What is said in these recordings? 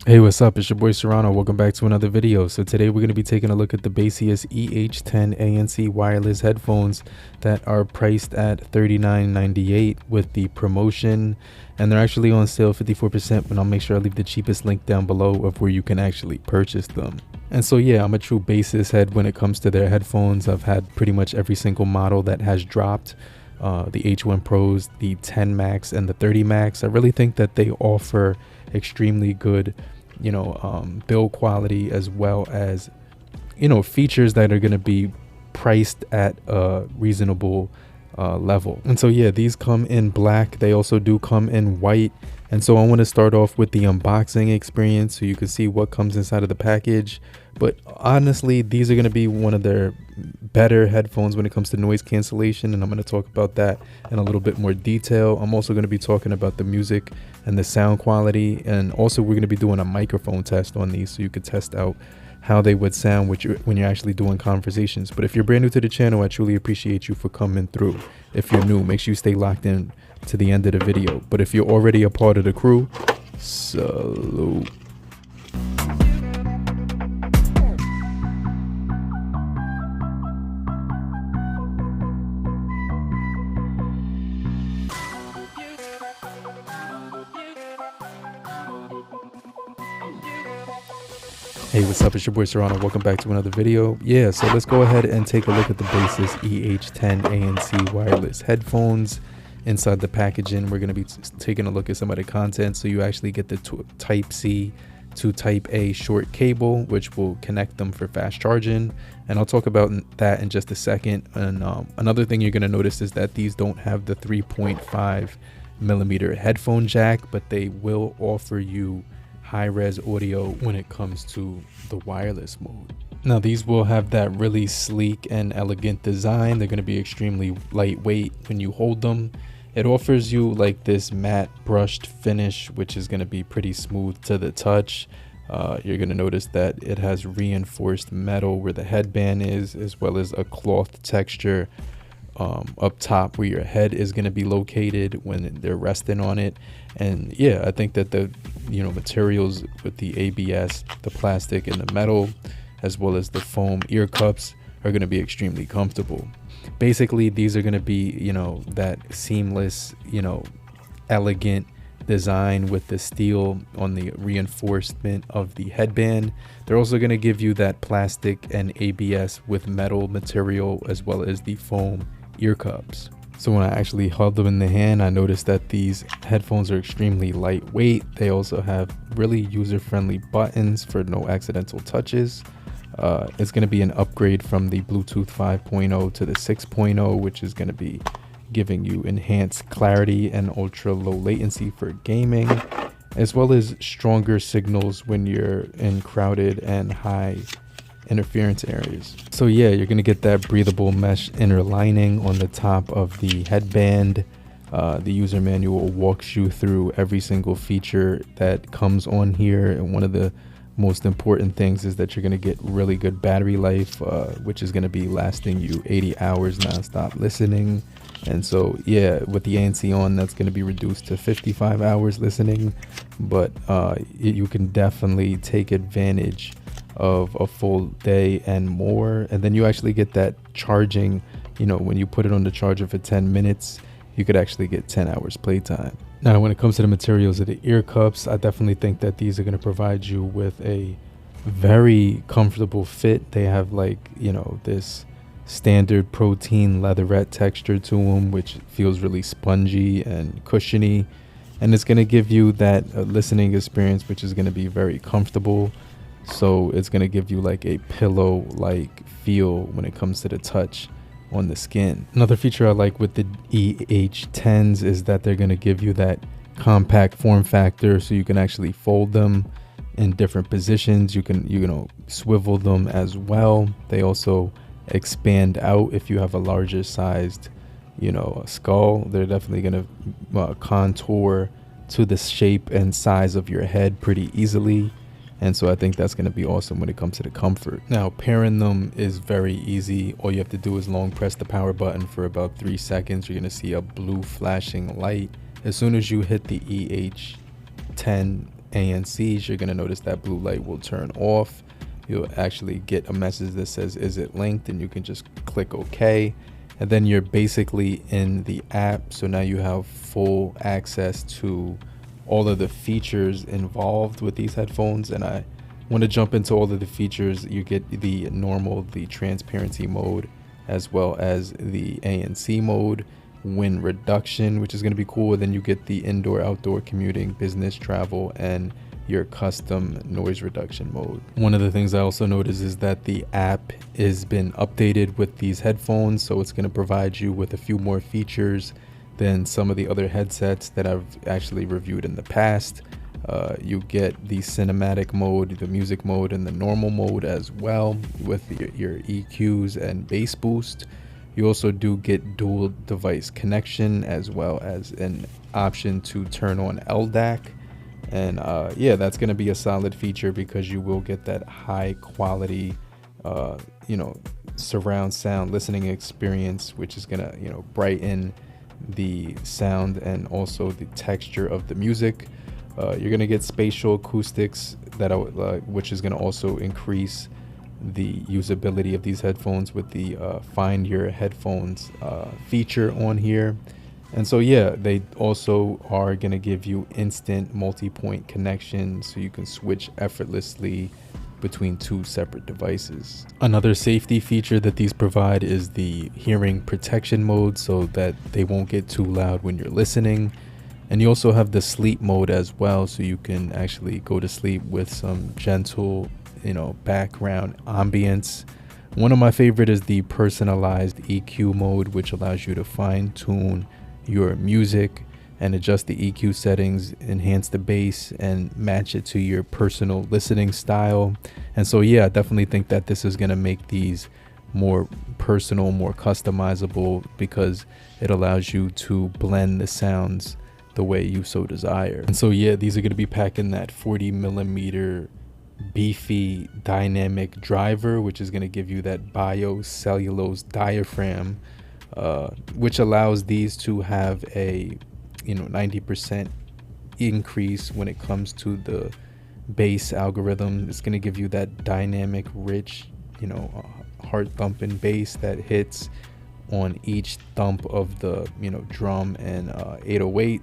Hey, what's up? It's your boy Serrano. Welcome back to another video. So today we're going to be taking a look at the Baseus Eh10 ANC wireless headphones that are priced at $39.98 with the promotion, and they're actually on sale 54%, but I'll make sure I leave the cheapest link down below of where you can actually purchase them. And so yeah, I'm a true Baseus head when it comes to their headphones. I've had pretty much every single model that has dropped. The H1 Pros, the 10 Max, and the 30 Max. I really think that they offer extremely good build quality, as well as features that are going to be priced at a reasonable level. And so yeah, these come in black. They also do come in white. And so I want to start off with the unboxing experience so you can see what comes inside of the package. But honestly, these are going to be one of their better headphones when it comes to noise cancellation, and I'm going to talk about that in a little bit more detail. I'm also going to be talking about the music and the sound quality, and also we're going to be doing a microphone test on these so you could test out how they would sound when you're actually doing conversations. But if you're brand new to the channel, I truly appreciate you for coming through. If you're new, make sure you stay locked in to the end of the video. But if you're already a part of the crew, salute. Hey, what's up? It's your boy Serrano. Welcome back to another video. Yeah, so let's go ahead and take a look at the Baseus Eh10 ANC wireless headphones. Inside the packaging, we're going to be taking a look at some of the content. So you actually get the Type C to Type A short cable, which will connect them for fast charging. And I'll talk about that in just a second. And another thing you're going to notice is that these don't have the 3.5mm headphone jack, but they will offer you high-res audio when it comes to the wireless mode. Now these will have that really sleek and elegant design. They're going to be extremely lightweight when you hold them. It offers you like this matte brushed finish, which is going to be pretty smooth to the touch. You're going to notice that it has reinforced metal where the headband is, as well as a cloth texture up top where your head is going to be located when they're resting on it. And yeah, I think that the materials with the ABS, the plastic and the metal, as well as the foam ear cups, are going to be extremely comfortable. Basically, these are going to be that seamless, elegant design with the steel on the reinforcement of the headband. They're also going to give you that plastic and ABS with metal material, as well as the foam ear cups. So when I actually held them in the hand, I noticed that these headphones are extremely lightweight. They also have really user-friendly buttons for no accidental touches. It's going to be an upgrade from the Bluetooth 5.0 to the 6.0, which is going to be giving you enhanced clarity and ultra low latency for gaming, as well as stronger signals when you're in crowded and high interference areas. So yeah, you're going to get that breathable mesh inner lining on the top of the headband. The user manual walks you through every single feature that comes on here, and one of the most important things is that you're going to get really good battery life, which is going to be lasting you 80 hours non-stop listening. And so yeah, with the ANC on, that's going to be reduced to 55 hours listening, but you can definitely take advantage of a full day and more. And then you actually get that charging, when you put it on the charger for 10 minutes, you could actually get 10 hours playtime. Now, when it comes to the materials of the ear cups, I definitely think that these are going to provide you with a very comfortable fit. They have this standard protein leatherette texture to them, which feels really spongy and cushiony. And it's going to give you that listening experience, which is going to be very comfortable. So it's going to give you like a pillow-like feel when it comes to the touch on the skin. Another feature I like with the EH10s is that they're going to give you that compact form factor, so you can actually fold them in different positions. You can swivel them as well. They also expand out if you have a larger sized skull. They're definitely going to contour to the shape and size of your head pretty easily. And so I think that's going to be awesome when it comes to the comfort. Now, pairing them is very easy. All you have to do is long press the power button for about 3 seconds. You're going to see a blue flashing light. As soon as you hit the EH10 ANCs, you're going to notice that blue light will turn off. You'll actually get a message that says, is it linked? And you can just click OK. And then you're basically in the app. So now you have full access to all of the features involved with these headphones. And I want to jump into all of the features. You get the normal, the transparency mode, as well as the ANC mode, wind reduction, which is going to be cool. And then you get the indoor, outdoor commuting, business travel, and your custom noise reduction mode. One of the things I also noticed is that the app has been updated with these headphones, so it's going to provide you with a few more features than some of the other headsets that I've actually reviewed in the past. You get the cinematic mode, the music mode, and the normal mode as well, with your EQs and bass boost. You also do get dual device connection, as well as an option to turn on LDAC. And yeah, that's going to be a solid feature because you will get that high quality, surround sound listening experience, which is going to, brighten the sound and also the texture of the music. You're going to get spatial acoustics which is going to also increase the usability of these headphones with the find your headphones feature on here. And so yeah, they also are going to give you instant multi-point connection, so you can switch effortlessly between two separate devices. Another safety feature that these provide is the hearing protection mode, so that they won't get too loud when you're listening. And you also have the sleep mode as well, so you can actually go to sleep with some gentle, background ambience. One of my favorite is the personalized EQ mode, which allows you to fine tune your music and adjust the EQ settings, enhance the bass, and match it to your personal listening style. And so yeah, I definitely think that this is going to make these more personal, more customizable, because it allows you to blend the sounds the way you so desire. And so yeah, these are going to be packing that 40mm beefy dynamic driver, which is going to give you that biocellulose diaphragm, which allows these to have a 90% increase when it comes to the bass algorithm. It's going to give you that dynamic, rich, heart thumping bass that hits on each thump of the drum and 808,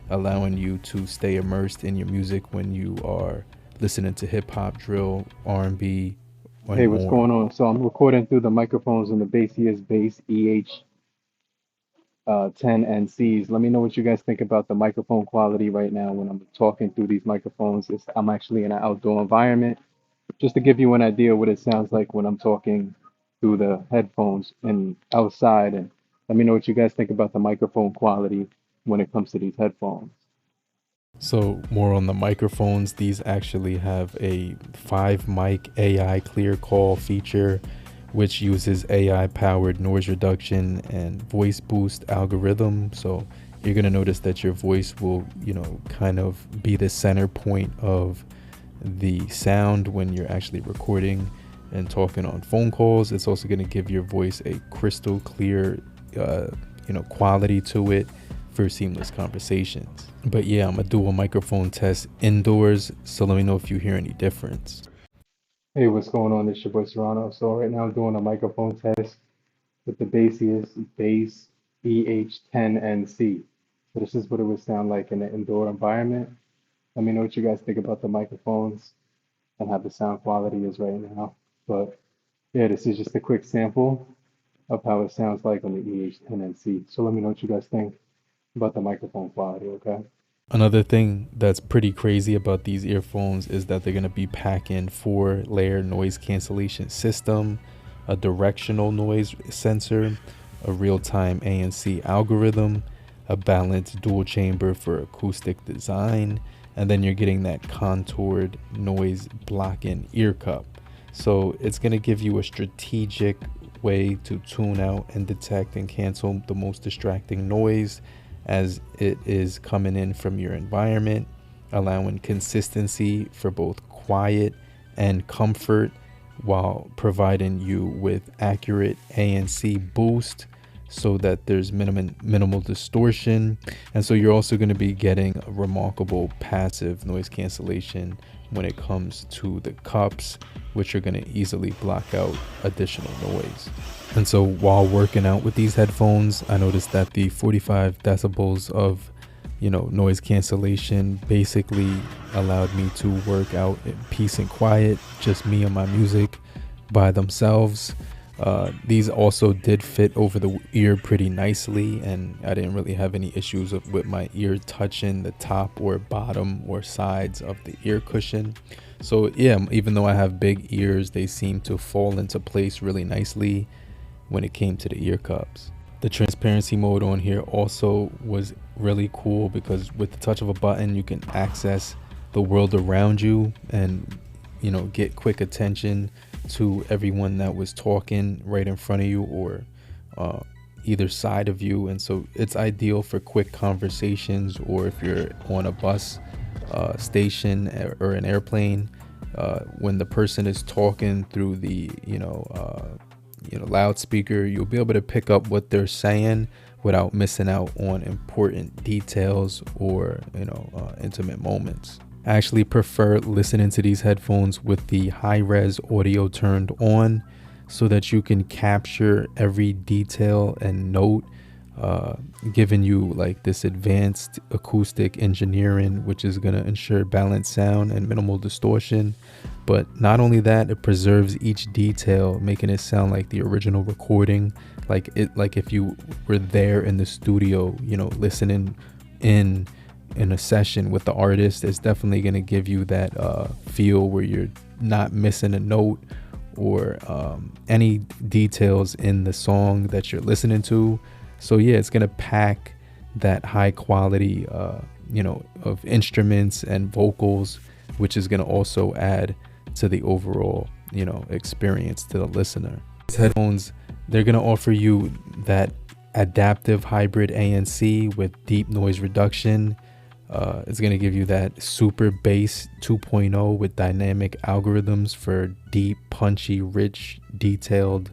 allowing you to stay immersed in your music when you are listening to hip-hop, drill, R&B. Hey, what's going on? So I'm recording through the microphones on the Baseus Eh10 Ncs. Let me know what you guys think about the microphone quality right now when I'm talking through these microphones. I'm actually in an outdoor environment, just to give you an idea what it sounds like when I'm talking through the headphones and outside. And let me know what you guys think about the microphone quality when it comes to these headphones. So more on the microphones, these actually have a 5-mic AI clear call feature, which uses AI-powered noise reduction and voice boost algorithm. So you're going to notice that your voice will, kind of be the center point of the sound when you're actually recording and talking on phone calls. It's also going to give your voice a crystal clear, quality to it for seamless conversations. But yeah, I'm gonna do a microphone test indoors, so let me know if you hear any difference. Hey, what's going on? This is your boy Serrano. So right now I'm doing a microphone test with the Baseus Eh10 Nc. So this is what it would sound like in an indoor environment. Let me know what you guys think about the microphones and how the sound quality is right now. But yeah, this is just a quick sample of how it sounds like on the EH10 NC. So let me know what you guys think about the microphone quality, okay? Another thing that's pretty crazy about these earphones is that they're gonna be packing 4-layer noise cancellation system, a directional noise sensor, a real-time ANC algorithm, a balanced dual chamber for acoustic design, and then you're getting that contoured noise blocking ear cup. So it's going to give you a strategic way to tune out and detect and cancel the most distracting noise as it is coming in from your environment, allowing consistency for both quiet and comfort while providing you with accurate ANC boost. so that there's minimal distortion. And so you're also going to be getting a remarkable passive noise cancellation when it comes to the cups, which are going to easily block out additional noise. And so while working out with these headphones, I noticed that the 45 decibels of noise cancellation basically allowed me to work out in peace and quiet, just me and my music by themselves. These also did fit over the ear pretty nicely, and I didn't really have any issues with my ear touching the top or bottom or sides of the ear cushion. So yeah, even though I have big ears, they seem to fall into place really nicely when it came to the ear cups. The transparency mode on here also was really cool because with the touch of a button, you can access the world around you and get quick attention to everyone that was talking right in front of you or either side of you. And so it's ideal for quick conversations, or if you're on a bus station or an airplane, when the person is talking through the loudspeaker, you'll be able to pick up what they're saying without missing out on important details or intimate moments. I actually prefer listening to these headphones with the high-res audio turned on so that you can capture every detail and note, giving you like this advanced acoustic engineering, which is going to ensure balanced sound and minimal distortion. But not only that, it preserves each detail, making it sound like the original recording, like if you were there in the studio, listening in a session with the artist. It's definitely going to give you that feel where you're not missing a note or any details in the song that you're listening to. So yeah, it's going to pack that high quality of instruments and vocals, which is going to also add to the overall experience to the listener. These headphones, they're going to offer you that Adaptive Hybrid ANC with deep noise reduction. It's going to give you that SuperBass 2.0 with dynamic algorithms for deep, punchy, rich, detailed,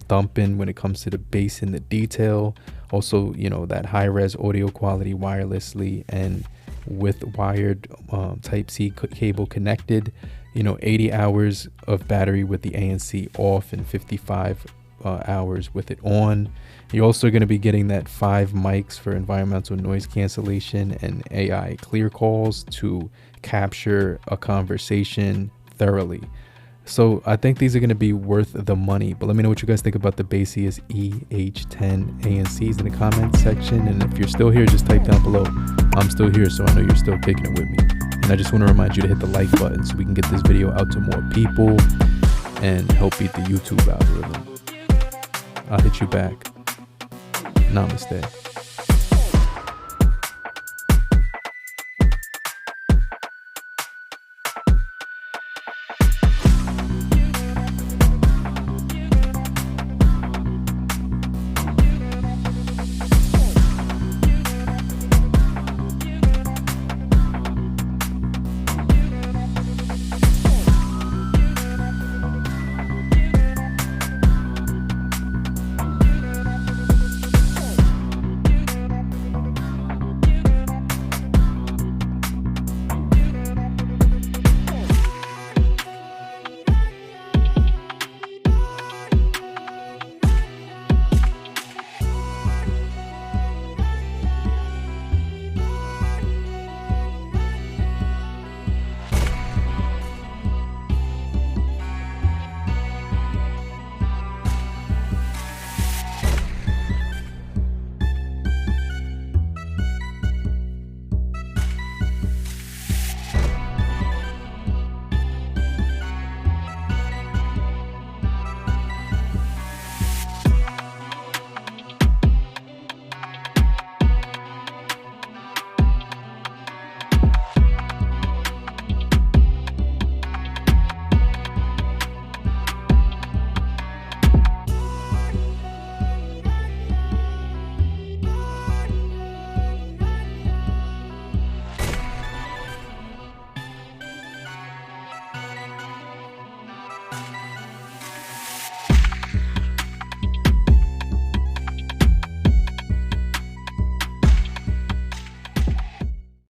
thumping when it comes to the bass and the detail. Also, that high-res audio quality wirelessly and with wired Type-C cable connected. 80 hours of battery with the ANC off and 55 hours with it on. You're also going to be getting that 5 mics for environmental noise cancellation and AI clear calls to capture a conversation thoroughly. So I think these are going to be worth the money, but let me know what you guys think about the Baseus Eh10 ANCs in the comment section. And if you're still here, just type down below. I'm still here, so I know you're still kicking it with me. And I just want to remind you to hit the like button so we can get this video out to more people and help beat the YouTube algorithm. I'll hit you back. Namaste.